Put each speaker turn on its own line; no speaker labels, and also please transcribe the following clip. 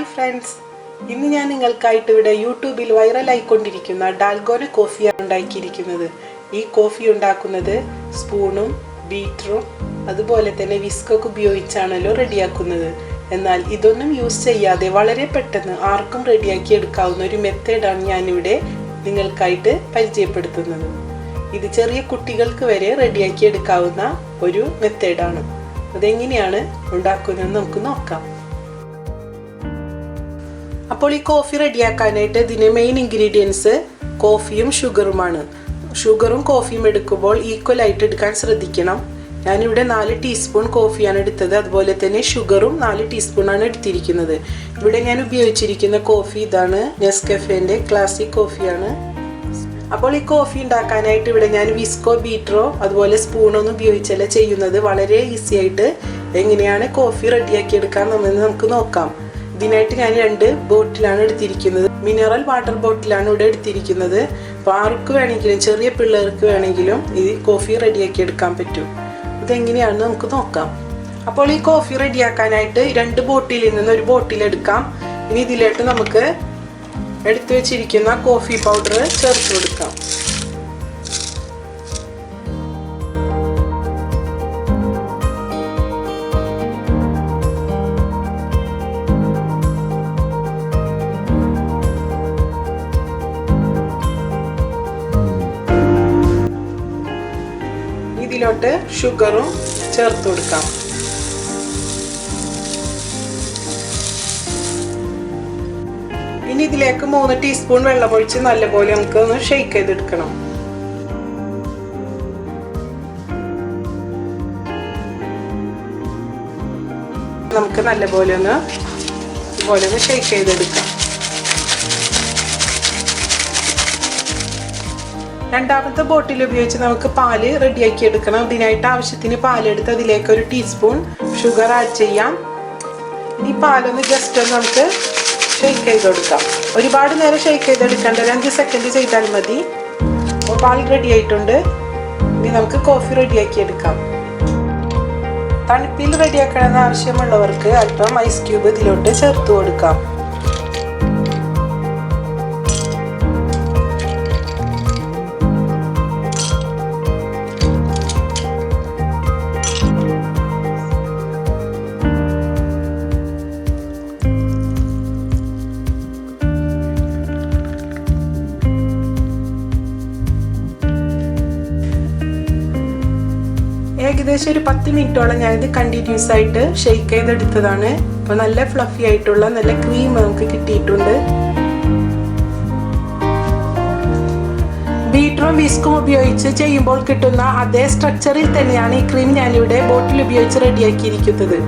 Hi friends, ഇന്ന് ഞാൻ നിങ്ങൾക്കായിട്ട് ഇവിടെ യൂട്യൂബിൽ വൈറലായിക്കൊണ്ടിരിക്കുന്ന ഡാൽഗോന കോഫിയാണ് ഉണ്ടാക്കിയിരിക്കുന്നത്. ഈ കോഫി ഉണ്ടാക്കുന്നത് സ്പൂണും ബീറ്ററും അതുപോലെ തന്നെ വിസ്കൊക്കെ ഉപയോഗിച്ചാണല്ലോ റെഡിയാക്കുന്നത്. എന്നാൽ ഇതൊന്നും യൂസ് ചെയ്യാതെ വളരെ പെട്ടെന്ന് ആർക്കും റെഡിയാക്കി എടുക്കാവുന്ന ഒരു മെത്തേഡാണ് ഞാനിവിടെ നിങ്ങൾക്കായിട്ട് പരിചയപ്പെടുത്തുന്നത്. ഇത് ചെറിയ കുട്ടികൾക്ക് വരെ റെഡിയാക്കി എടുക്കാവുന്ന ഒരു മെത്തേഡാണ്. അതെങ്ങനെയാണ് ഉണ്ടാക്കുന്നതെന്ന് നമുക്ക് നോക്കാം. അപ്പോൾ ഈ കോഫി റെഡിയാക്കാനായിട്ട് ഇതിന് മെയിൻ ഇൻഗ്രീഡിയൻസ് കോഫിയും ഷുഗറുമാണ്. ഷുഗറും കോഫിയും എടുക്കുമ്പോൾ ഈക്വലായിട്ട് എടുക്കാൻ ശ്രദ്ധിക്കണം. ഞാനിവിടെ 4 ടീസ്പൂൺ കോഫിയാണ് എടുത്തത്. അതുപോലെ തന്നെ ഷുഗറും 4 ടീസ്പൂണാണ് എടുത്തിരിക്കുന്നത്. ഇവിടെ ഞാൻ ഉപയോഗിച്ചിരിക്കുന്ന കോഫി ഇതാണ്, നെസ്കഫേൻ്റെ ക്ലാസിക് കോഫിയാണ്. അപ്പോൾ ഈ കോഫി ഉണ്ടാക്കാനായിട്ട് ഇവിടെ ഞാൻ വിസ്കോ ബീറ്ററോ അതുപോലെ സ്പൂണൊന്നും ഉപയോഗിച്ചല്ല ചെയ്യുന്നത്. വളരെ ഈസി ആയിട്ട് എങ്ങനെയാണ് കോഫി റെഡിയാക്കി എടുക്കാമെന്ന് നമുക്ക് നോക്കാം. ഇതിനായിട്ട് ഞാൻ 2 ബോട്ടിലാണ് എടുത്തിരിക്കുന്നത്. മിനറൽ വാട്ടർ ബോട്ടിലാണ് ഇവിടെ എടുത്തിരിക്കുന്നത്. അപ്പോൾ ആർക്ക് വേണമെങ്കിലും, ചെറിയ പിള്ളേർക്ക് വേണമെങ്കിലും ഈ കോഫി റെഡിയാക്കി എടുക്കാൻ പറ്റും. ഇതെങ്ങനെയാണെന്ന് നമുക്ക് നോക്കാം. അപ്പോൾ ഈ കോഫി റെഡിയാക്കാനായിട്ട് 2 ബോട്ടിലിൽ നിന്ന് ഒരു ബോട്ടിൽ എടുക്കാം. ഇനി ഇതിലോട്ട് നമുക്ക് എടുത്തു വെച്ചിരിക്കുന്ന കോഫി പൗഡർ ചേർത്ത് കൊടുക്കാം. ഇതിലോട്ട് ഷുഗറും ചേർത്ത് കൊടുക്കാം. ഇനി ഇതിലേക്ക് 3 ടീസ്പൂൺ വെള്ളമൊഴിച്ച് നല്ലപോലെ നമുക്ക് ഒന്ന് ഷെയ്ക്ക് ചെയ്തെടുക്കണം. നമുക്ക് നല്ലപോലെ ഒന്ന് ഷെയ്ക്ക് ചെയ്തെടുക്കാം. രണ്ടാമത്തെ ബോട്ടിൽ ഉപയോഗിച്ച് നമുക്ക് പാല് റെഡിയാക്കി എടുക്കണം. ഇതിനായിട്ട് ആവശ്യത്തിന് പാലെടുത്ത് അതിലേക്ക് 1 ടീസ്പൂൺ ഷുഗർ ആഡ് ചെയ്യാം. ഈ പാലൊന്ന് ജസ്റ്റ് ഒന്ന് നമുക്ക് ഷെയ്ക്ക് ചെയ്ത് കൊടുക്കാം. ഒരുപാട് നേരം ഷെയ്ക്ക് ചെയ്തെടുക്കേണ്ട, 2 സെക്കൻഡ് ചെയ്താൽ മതി. അപ്പോൾ പാൽ റെഡി ആയിട്ടുണ്ട്. ഇനി നമുക്ക് കോഫി റെഡിയാക്കി എടുക്കാം. തണുപ്പിൽ റെഡിയാക്കണമെന്ന് ആവശ്യമുള്ളവർക്ക് അല്പം ഐസ് ക്യൂബ് ഇതിലോട്ട് ചേർത്ത് കൊടുക്കാം. ഏകദേശം ഒരു 10 മിനിറ്റോളം ഞാനിത് കണ്ടിന്യൂസ് ആയിട്ട് ഷെയ്ക്ക് ചെയ്തെടുത്തതാണ്. അപ്പോൾ നല്ല ഫ്ലഫി ആയിട്ടുള്ള നല്ല ക്രീം നമുക്ക് കിട്ടിയിട്ടുണ്ട്. ബീറ്ററും വിസ്കും ഉപയോഗിച്ച് ചെയ്യുമ്പോൾ കിട്ടുന്ന അതേ സ്ട്രക്ചറിൽ തന്നെയാണ് ഈ ക്രീം ഞാനിവിടെ ബോട്ടിൽ ഉപയോഗിച്ച് റെഡിയാക്കിയിരിക്കുന്നത്.